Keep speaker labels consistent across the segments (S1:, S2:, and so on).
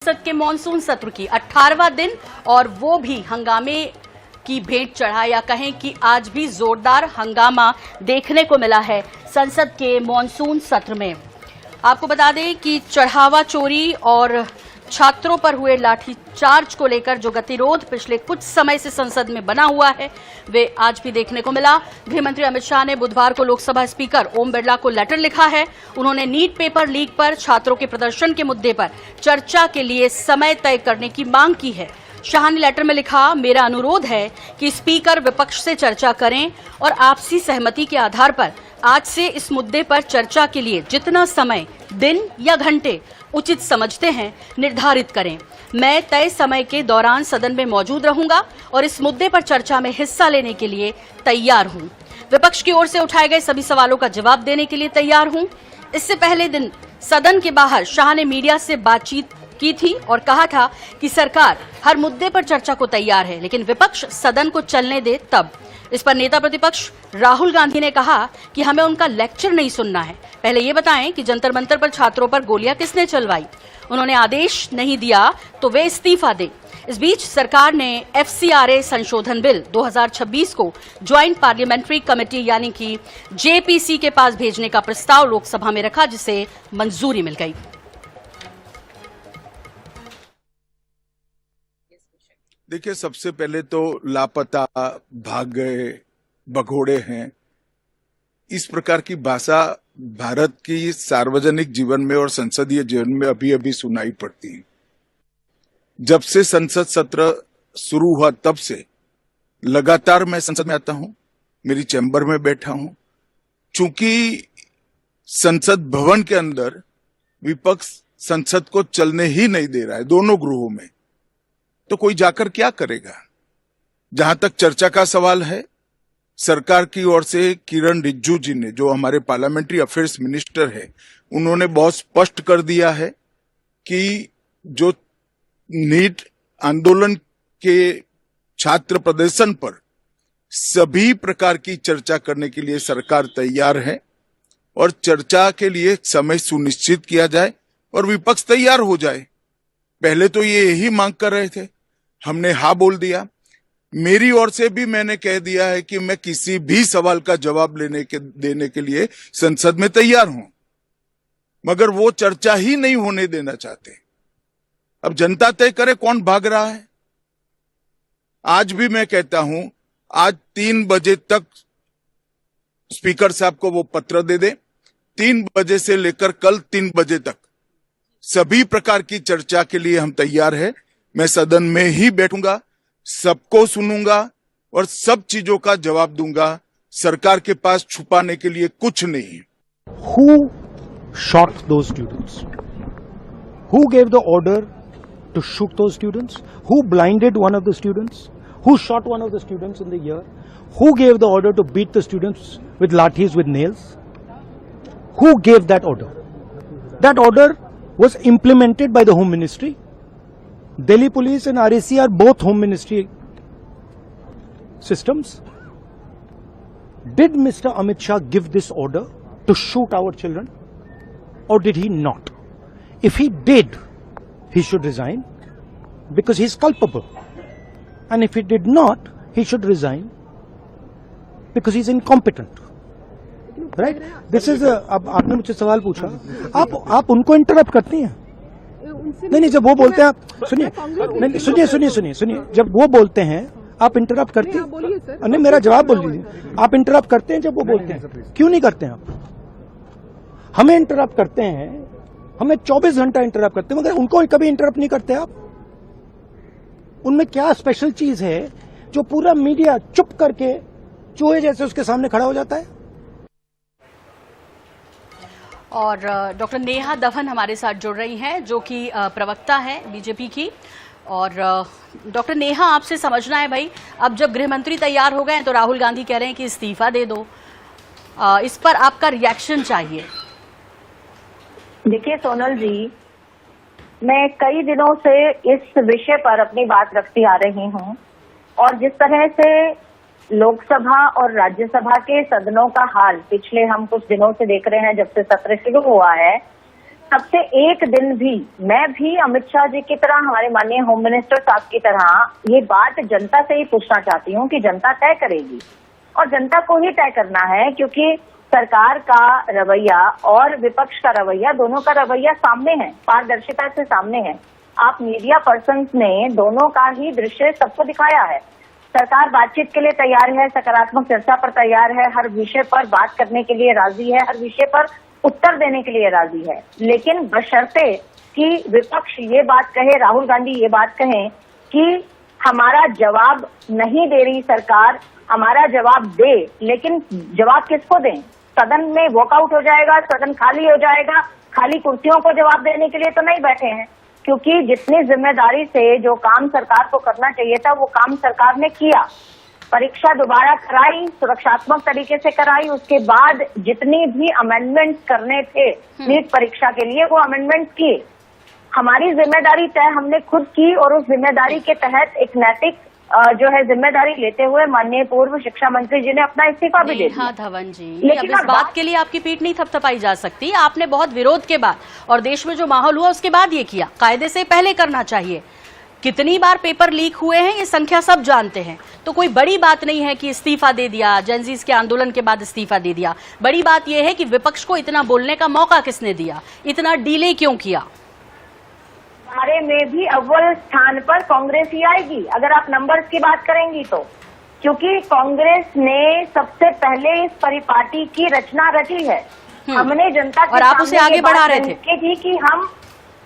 S1: संसद के मॉनसून सत्र की 18वां दिन और वो भी हंगामे की भेंट चढ़ा, या कहें कि आज भी जोरदार हंगामा देखने को मिला है संसद के मॉनसून सत्र में। आपको बता दें कि चढ़ावा चोरी और छात्रों पर हुए लाठीचार्ज को लेकर जो गतिरोध पिछले कुछ समय से संसद में बना हुआ है वे आज भी देखने को मिला। गृह मंत्री अमित शाह ने बुधवार को लोकसभा स्पीकर ओम बिरला को लेटर लिखा है। उन्होंने नीट पेपर लीक पर छात्रों के प्रदर्शन के मुद्दे पर चर्चा के लिए समय तय करने की मांग की है। शाह ने लेटर में लिखा, मेरा अनुरोध है कि स्पीकर विपक्ष से चर्चा करें और आपसी सहमति के आधार पर आज से इस मुद्दे पर चर्चा के लिए जितना समय, दिन या घंटे उचित समझते हैं निर्धारित करें। मैं तय समय के दौरान सदन में मौजूद रहूंगा और इस मुद्दे पर चर्चा में हिस्सा लेने के लिए तैयार हूं। विपक्ष की ओर से उठाए गए सभी सवालों का जवाब देने के लिए तैयार हूं। इससे पहले दिन सदन के बाहर शाह ने मीडिया से बातचीत की थी और कहा था कि सरकार हर मुद्दे पर चर्चा को तैयार है, लेकिन विपक्ष सदन को चलने दे तब। इस पर नेता प्रतिपक्ष राहुल गांधी ने कहा कि हमें उनका लेक्चर नहीं सुनना है, पहले ये बताएं कि जंतर मंतर पर छात्रों पर गोलियां किसने चलवाई। उन्होंने आदेश नहीं दिया तो वे इस्तीफा दें। इस बीच सरकार ने FCRA संशोधन बिल 2026 को ज्वाइंट पार्लियामेंट्री कमेटी यानी कि JPC के पास भेजने का प्रस्ताव लोकसभा में रखा, जिसे मंजूरी मिल गई।
S2: देखिए, सबसे पहले तो लापता, भाग गए, भगोड़े हैं, इस प्रकार की भाषा भारत की सार्वजनिक जीवन में और संसदीय जीवन में अभी अभी सुनाई पड़ती है। जब से संसद सत्र शुरू हुआ तब से लगातार मैं संसद में आता हूं, मेरी चैम्बर में बैठा हूं। चूंकि संसद भवन के अंदर विपक्ष संसद को चलने ही नहीं दे रहा है, दोनों गृहों में, तो कोई जाकर क्या करेगा। जहां तक चर्चा का सवाल है, सरकार की ओर से किरण रिजिजू जी ने, जो हमारे पार्लियामेंट्री अफेयर्स मिनिस्टर है, उन्होंने बहुत स्पष्ट कर दिया है कि जो नीट आंदोलन के छात्र प्रदर्शन पर सभी प्रकार की चर्चा करने के लिए सरकार तैयार है और चर्चा के लिए समय सुनिश्चित किया जाए और विपक्ष तैयार हो जाए। पहले तो ये यही मांग कर रहे थे, हमने हाँ बोल दिया। मेरी ओर से भी मैंने कह दिया है कि मैं किसी भी सवाल का जवाब देने के लिए संसद में तैयार हूं, मगर वो चर्चा ही नहीं होने देना चाहते। अब जनता तय करे कौन भाग रहा है। आज भी मैं कहता हूं, आज 3 बजे तक स्पीकर साहब को वो पत्र दे दे। 3 बजे से लेकर कल 3 बजे तक सभी प्रकार की चर्चा के लिए हम तैयार हैं। मैं सदन में ही बैठूंगा, सबको सुनूंगा और सब चीजों का जवाब दूंगा। सरकार के पास छुपाने के लिए कुछ नहीं।
S3: Who shot those students? Who gave the order to shoot those students? Who blinded one of the students? Who shot one of the students in the ear? Who gave the order to beat the students with lathis, with nails? Who gave that order? That order was implemented by the Home Ministry. Delhi Police and RAC are both Home Ministry systems. Did Mr. Amit Shah give this order to shoot our children, or did he not? If he did, he should resign because he is culpable. And if he did not, he should resign because he is incompetent. Right? This is अब आपने मुझसे सवाल पूछा, आप उनको interrupt करती हैं। नहीं, जब वो बोलते हैं, सुनिए, जब वो बोलते हैं आप इंटरप्ट करते हैं। नहीं, मेरा जवाब बोल लीजिए। आप इंटरप्ट करते हैं जब वो बोलते हैं, क्यों नहीं करते हैं आप? हमें इंटरप्ट करते हैं, हमें 24 घंटा इंटरप्ट करते हैं, मगर उनको कभी इंटरप्ट नहीं करते आप। उनमें क्या स्पेशल चीज है जो पूरा मीडिया चुप करके चूहे जैसे उसके सामने खड़ा हो जाता है?
S1: और डॉक्टर नेहा दवन हमारे साथ जुड़ रही हैं, जो कि प्रवक्ता है बीजेपी की। और डॉक्टर नेहा, आपसे समझना है भाई, अब जब गृह मंत्री तैयार हो गए हैं तो राहुल गांधी कह रहे हैं कि इस्तीफा दे दो। इस पर आपका रिएक्शन चाहिए।
S4: देखिए सोनल जी, मैं कई दिनों से इस विषय पर अपनी बात रखती आ रही हूं और जिस तरह से लोकसभा और राज्यसभा के सदनों का हाल पिछले हम कुछ दिनों से देख रहे हैं, जब से सत्र शुरू हुआ है, सबसे एक दिन भी मैं भी अमित शाह जी की तरह, हमारे माननीय होम मिनिस्टर साहब की तरह ये बात जनता से ही पूछना चाहती हूँ कि जनता तय करेगी और जनता को ही तय करना है, क्योंकि सरकार का रवैया और विपक्ष का रवैया, दोनों का रवैया सामने है, पारदर्शिता से सामने है। आप मीडिया पर्सन्स ने दोनों का ही दृश्य सबको दिखाया है। सरकार बातचीत के लिए तैयार है, सकारात्मक चर्चा पर तैयार है, हर विषय पर बात करने के लिए राजी है, हर विषय पर उत्तर देने के लिए राजी है, लेकिन बशर्ते कि विपक्ष ये बात कहे, राहुल गांधी ये बात कहें कि हमारा जवाब नहीं दे रही सरकार, हमारा जवाब दे, लेकिन जवाब किसको दें? सदन में वॉकआउट हो जाएगा, सदन खाली हो जाएगा, खाली कुर्सियों को जवाब देने के लिए तो नहीं बैठे हैं, क्योंकि जितनी जिम्मेदारी से जो काम सरकार को करना चाहिए था वो काम सरकार ने किया। परीक्षा दोबारा कराई, सुरक्षात्मक तरीके से कराई, उसके बाद जितनी भी अमेंडमेंट्स करने थे नीट परीक्षा के लिए वो अमेंडमेंट्स किए। हमारी जिम्मेदारी तय हमने खुद की और उस जिम्मेदारी के तहत एक नैतिक जो है जिम्मेदारी लेते हुए माननीय पूर्व शिक्षा मंत्री जी ने अपना इस्तीफा भी दे दिया।
S1: हाँ धवन जी, लेकिन अब इस बात के लिए आपकी पीठ नहीं थपथपाई जा सकती। आपने बहुत विरोध के बाद और देश में जो माहौल हुआ उसके बाद ये किया, कायदे से पहले करना चाहिए। कितनी बार पेपर लीक हुए हैं ये संख्या सब जानते हैं, तो कोई बड़ी बात नहीं है कि इस्तीफा दे दिया, जेनजीज के आंदोलन के बाद इस्तीफा दे दिया। बड़ी बात यह है कि विपक्ष को इतना बोलने का मौका किसने दिया, इतना डिले क्यों किया?
S4: बारे में भी अव्वल स्थान पर कांग्रेस ही आएगी अगर आप नंबर्स की बात करेंगी तो, क्योंकि कांग्रेस ने सबसे पहले इस परिपाटी की रचना रची है। हमने जनता के
S1: और आप उसे आगे बढ़ा रहे थे
S4: कि हम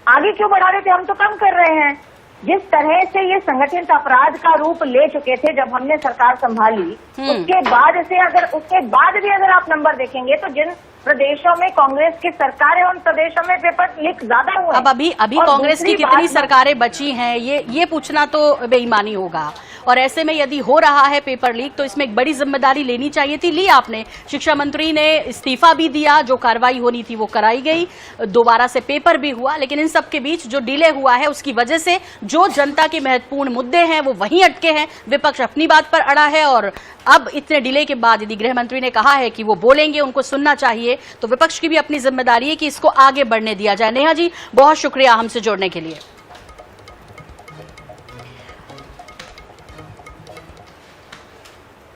S4: आगे क्यों बढ़ा रहे थे, हम तो कम कर रहे हैं। जिस तरह से ये संगठित अपराध का रूप ले चुके थे जब हमने सरकार संभाली, उसके बाद भी अगर आप नंबर देखेंगे तो जिन प्रदेशों में कांग्रेस की सरकार है उन प्रदेशों में पेपर लीक ज्यादा हुए।
S1: अब अभी कांग्रेस की कितनी सरकारें बची हैं ये पूछना तो बेईमानी होगा। और ऐसे में यदि हो रहा है पेपर लीक तो इसमें एक बड़ी जिम्मेदारी लेनी चाहिए थी, ली आपने। शिक्षा मंत्री ने इस्तीफा भी दिया, जो कार्रवाई होनी थी वो कराई गई, दोबारा से पेपर भी हुआ, लेकिन इन सब के बीच जो डिले हुआ है उसकी वजह से जो जनता के महत्वपूर्ण मुद्दे हैं वो वहीं अटके हैं। विपक्ष अपनी बात पर अड़ा है और अब इतने डिले के बाद यदि गृह मंत्री ने कहा है कि वो बोलेंगे, उनको सुनना चाहिए, तो विपक्ष की भी अपनी जिम्मेदारी है कि इसको आगे बढ़ने दिया जाए। नेहा जी, बहुत शुक्रिया हमसे जुड़ने के लिए।